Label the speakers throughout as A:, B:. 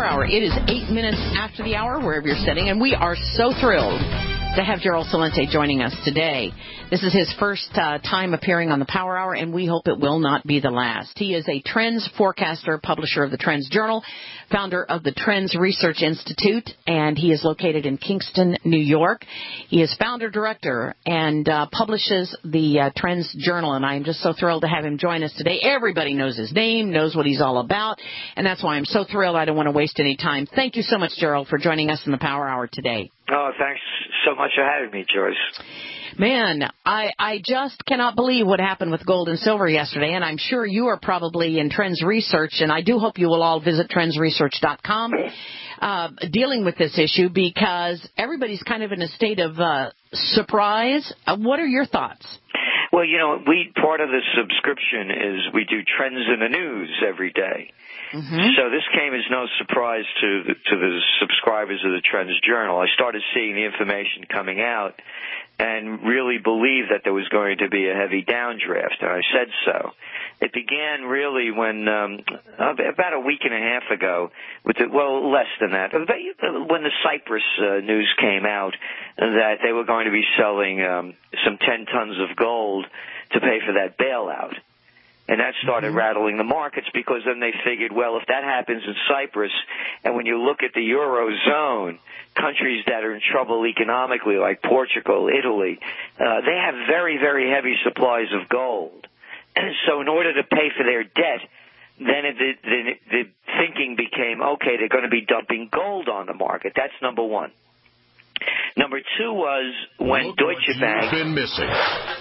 A: Power Hour. It is 8 minutes after the hour, wherever you're sitting, and we are so thrilled to have Gerald Celente joining us today. This is his first time appearing on the Power Hour, and we hope it will not be the last. He is a trends forecaster, publisher of the Trends Journal, founder of the Trends Research Institute, and he is located in Kingston, New York. He is founder-director and publishes the Trends Journal, and I am just so thrilled to have him join us today. Everybody knows his name, knows what he's all about, and that's why I'm so thrilled. I don't want to waste any time. Thank you so much, Gerald, for joining us in the Power Hour today.
B: Oh, thanks so much for having me, Joyce.
A: Man, I just cannot believe what happened with gold and silver yesterday, and I'm sure you are probably in Trends Research, and I do hope you will all visit trendsresearch.com dealing with this issue because everybody's kind of in a state of surprise. What are your thoughts?
B: Well, part of the subscription is we do trends in the news every day. Mm-hmm. So this came as no surprise to the subscribers of the Trends Journal. I started seeing the information coming out and really believed that there was going to be a heavy downdraft, and I said so. It began really when about a week and a half ago, less than that, when the Cyprus news came out that they were going to be selling some 10 tons of gold to pay for that bailout. And that started rattling the markets because then they figured, well, if that happens in Cyprus, and when you look at the Eurozone, countries that are in trouble economically like Portugal, Italy, they have very, very heavy supplies of gold. And so in order to pay for their debt, then the thinking became, okay, they're going to be dumping gold on the market. That's number one. Number two was when Deutsche Bank...
C: Been missing.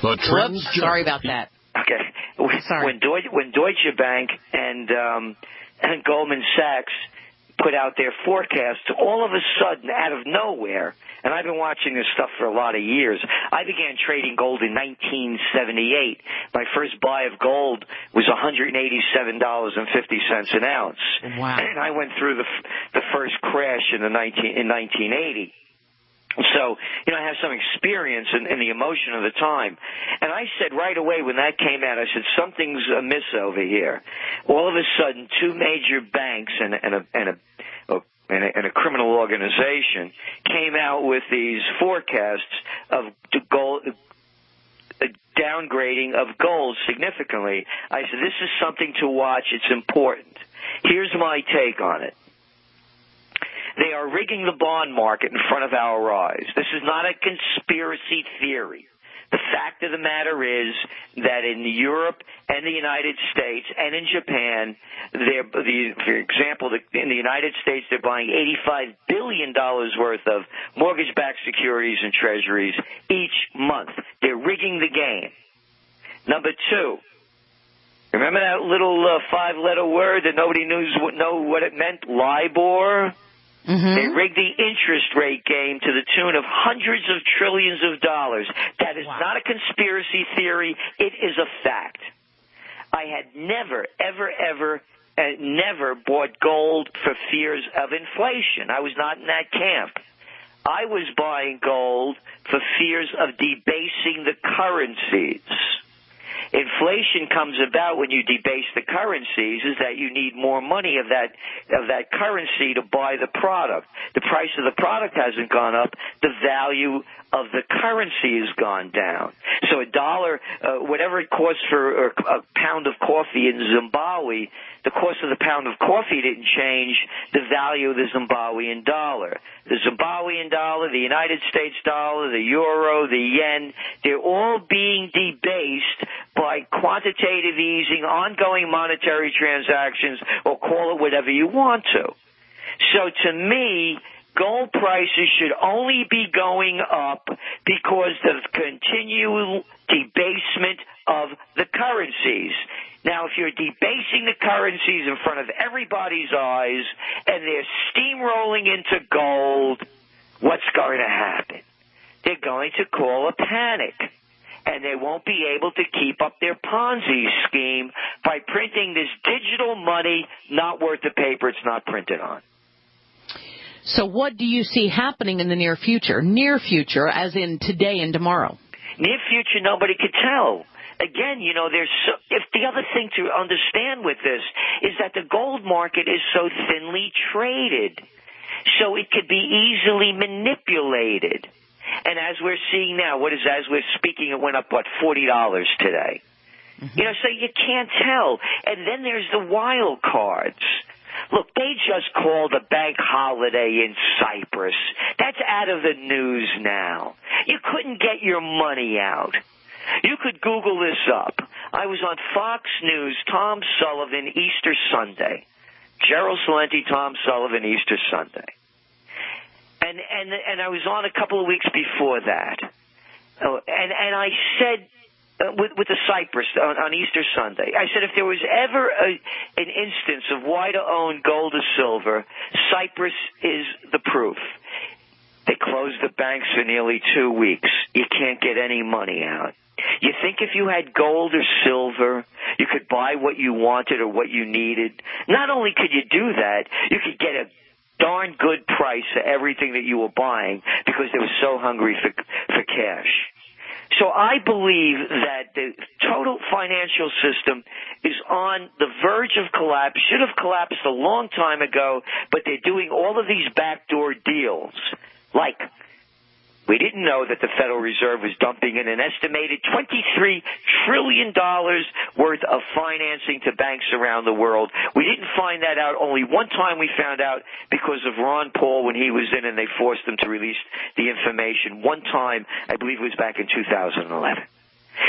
C: The Trends
A: Journal. Sorry about that.
B: Okay.
A: Sorry.
B: When Deutsche Bank and Goldman Sachs put out their forecasts, all of a sudden, out of nowhere, and I've been watching this stuff for a lot of years, I began trading gold in 1978. My first buy of gold was $187.50 an ounce.
A: Wow.
B: And I went through the first crash in 1980. So, I have some experience in the emotion of the time. And I said right away when that came out, I said, something's amiss over here. All of a sudden, two major banks and a criminal organization came out with these forecasts of gold, downgrading of gold significantly. I said, this is something to watch. It's important. Here's my take on it. They are rigging the bond market in front of our eyes. This is not a conspiracy theory. The fact of the matter is that in Europe and the United States and in Japan, for example, in the United States, they're buying $85 billion worth of mortgage-backed securities and treasuries each month. They're rigging the game. Number two, remember that little five-letter word that nobody knew what it meant, LIBOR? Mm-hmm. They rigged the interest rate game to the tune of hundreds of trillions of dollars. That is not a conspiracy theory. It is a fact. I had never, ever bought gold for fears of inflation. I was not in that camp. I was buying gold for fears of debasing the currencies. Inflation comes about when you debase the currencies, is that you need more money of that currency to buy the product. The price of the product hasn't gone up. The value of the currency has gone down. So $1, whatever it costs for a pound of coffee in Zimbabwe, the cost of the pound of coffee didn't change the value of the Zimbabwean dollar. The Zimbabwean dollar, the United States dollar, the euro, the yen, they're all being debased by quantitative easing, ongoing monetary transactions, or call it whatever you want to. So to me, gold prices should only be going up because of continual debasement of the currencies. Now, if you're debasing the currencies in front of everybody's eyes and they're steamrolling into gold, what's going to happen? They're going to call a panic. And they won't be able to keep up their Ponzi scheme by printing this digital money not worth the paper it's not printed on.
A: So what do you see happening in the near future? Near future, as in today and tomorrow?
B: Near future, nobody could tell. again, if the other thing to understand with this is that the gold market is so thinly traded, so it could be easily manipulated. And as we're seeing now, as we're speaking, it went up, $40 today. Mm-hmm. So you can't tell. And then there's the wild cards. Look, they just called a bank holiday in Cyprus. That's out of the news now. You couldn't get your money out. You could Google this up. I was on Fox News, Tom Sullivan, Easter Sunday. Gerald, Celente, Tom Sullivan, Easter Sunday. And I was on a couple of weeks before that. And I said, with the Cyprus on Easter Sunday, I said if there was ever an instance of why to own gold or silver, Cyprus is the proof. They closed the banks for nearly 2 weeks. You can't get any money out. You think if you had gold or silver, you could buy what you wanted or what you needed? Not only could you do that, you could get a darn good price for everything that you were buying because they were so hungry for cash. So I believe that the total financial system is on the verge of collapse, should have collapsed a long time ago, but they're doing all of these backdoor deals. Like, we didn't know that the Federal Reserve was dumping in an estimated $23 trillion worth of financing to banks around the world. We didn't find that out. Only one time we found out because of Ron Paul when he was in and they forced him to release the information. One time, I believe it was back in 2011.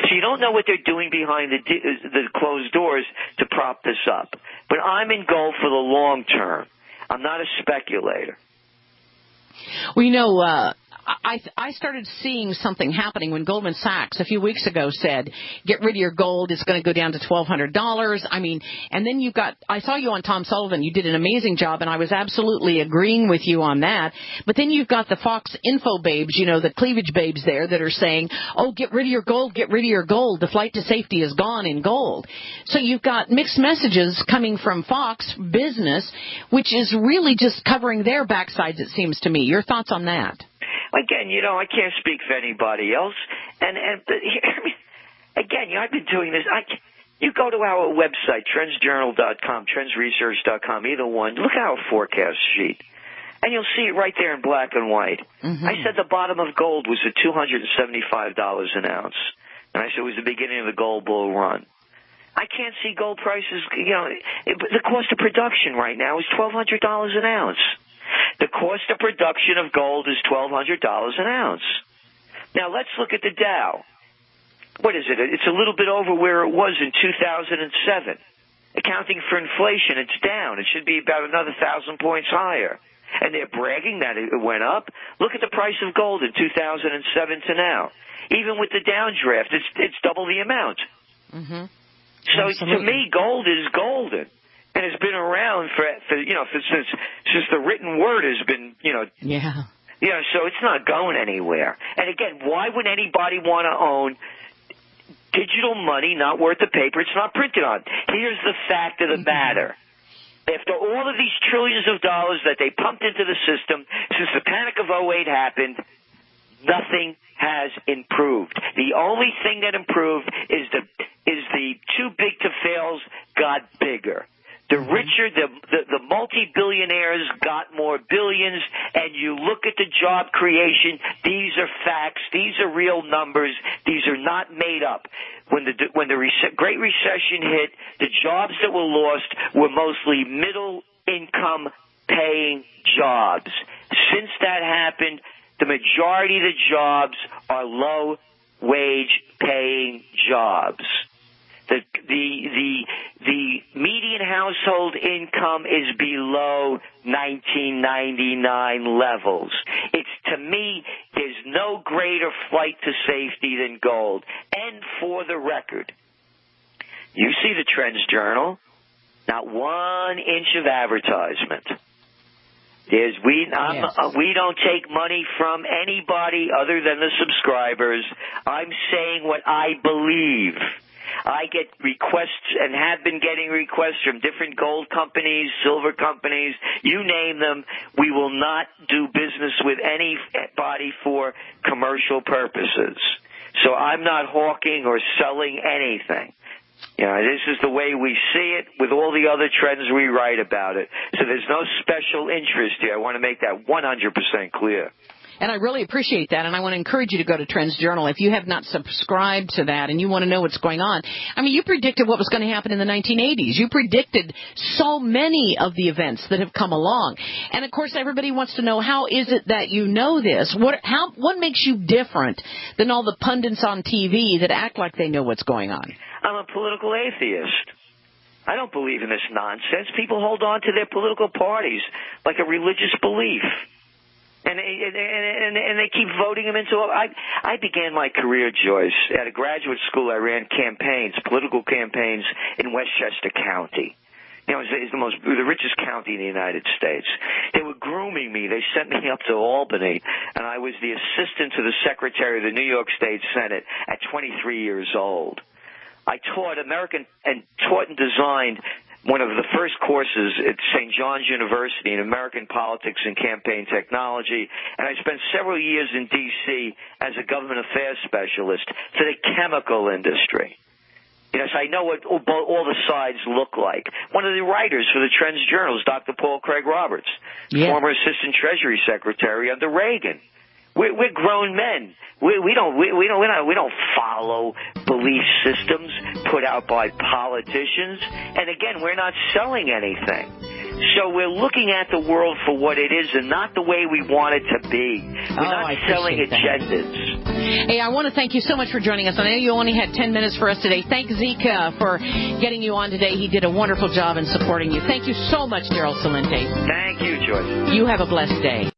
B: So you don't know what they're doing behind the closed doors to prop this up. But I'm in gold for the long term. I'm not a speculator.
A: Well, I started seeing something happening when Goldman Sachs a few weeks ago said, get rid of your gold, it's going to go down to $1,200. And then I saw you on Tom Sullivan, you did an amazing job, and I was absolutely agreeing with you on that. But then you've got the Fox Info babes, the cleavage babes there that are saying, oh, get rid of your gold, get rid of your gold. The flight to safety is gone in gold. So you've got mixed messages coming from Fox Business, which is really just covering their backsides, it seems to me. Your thoughts on that?
B: Again, I can't speak for anybody else. I've been doing this. You go to our website, trendsjournal.com, trendsresearch.com, either one. Look at our forecast sheet, and you'll see it right there in black and white. Mm-hmm. I said the bottom of gold was at $275 an ounce, and I said it was the beginning of the gold bull run. I can't see gold prices. The cost of production right now is $1,200 an ounce. The cost of production of gold is $1,200 an ounce. Now, let's look at the Dow. What is it? It's a little bit over where it was in 2007. Accounting for inflation, it's down. It should be about another 1,000 points higher. And they're bragging that it went up. Look at the price of gold in 2007 to now. Even with the downdraft, it's double the amount. Mm-hmm. So to me, gold is golden. And it's been around since the written word has been,
A: Yeah.
B: So it's not going anywhere. And again, why would anybody want to own digital money not worth the paper it's not printed on? Here's the fact of the matter. After all of these trillions of dollars that they pumped into the system since the panic of 2008 happened, nothing has improved. The only thing that improved is the too big to fails got bigger. The richer, the multi-billionaires got more billions, and you look at the job creation, these are facts, these are real numbers, these are not made up. When the Great Recession hit, the jobs that were lost were mostly middle-income paying jobs. Since that happened, the majority of the jobs are low-wage paying jobs. The median household income is below 1999 levels. To me, there's no greater flight to safety than gold. And for the record, you see the Trends Journal, not 1 inch of advertisement. We don't take money from anybody other than the subscribers. I'm saying what I believe. I get requests and have been getting requests from different gold companies, silver companies, you name them. We will not do business with anybody for commercial purposes. So I'm not hawking or selling anything. This is the way we see it with all the other trends we write about it. So there's no special interest here. I want to make that 100% clear.
A: And I really appreciate that, and I want to encourage you to go to Trends Journal. If you have not subscribed to that and you want to know what's going on, I mean, you predicted what was going to happen in the 1980s. You predicted so many of the events that have come along. And, of course, everybody wants to know, how is it that you know this? What makes you different than all the pundits on TV that act like they know what's going on?
B: I'm a political atheist. I don't believe in this nonsense. People hold on to their political parties like a religious belief. And they keep voting them into. I began my career, Joyce, at a graduate school. I ran campaigns, political campaigns in Westchester County. It's the richest county in the United States. They were grooming me. They sent me up to Albany, and I was the assistant to the secretary of the New York State Senate at 23 years old. I taught and designed one of the first courses at St. John's University in American Politics and Campaign Technology, and I spent several years in D.C. as a government affairs specialist for the chemical industry. So I know what all the sides look like. One of the writers for the Trends Journal is Dr. Paul Craig Roberts, former Assistant Treasury Secretary under Reagan. We're grown men. We don't follow belief systems put out by politicians. And again, we're not selling anything. So we're looking at the world for what it is and not the way we want it to be. We're not selling agendas.
A: Hey, I want to thank you so much for joining us. I know you only had 10 minutes for us today. Thank Zeke for getting you on today. He did a wonderful job in supporting you. Thank you so much, Gerald Celente.
B: Thank you, Joyce.
A: You have a blessed day.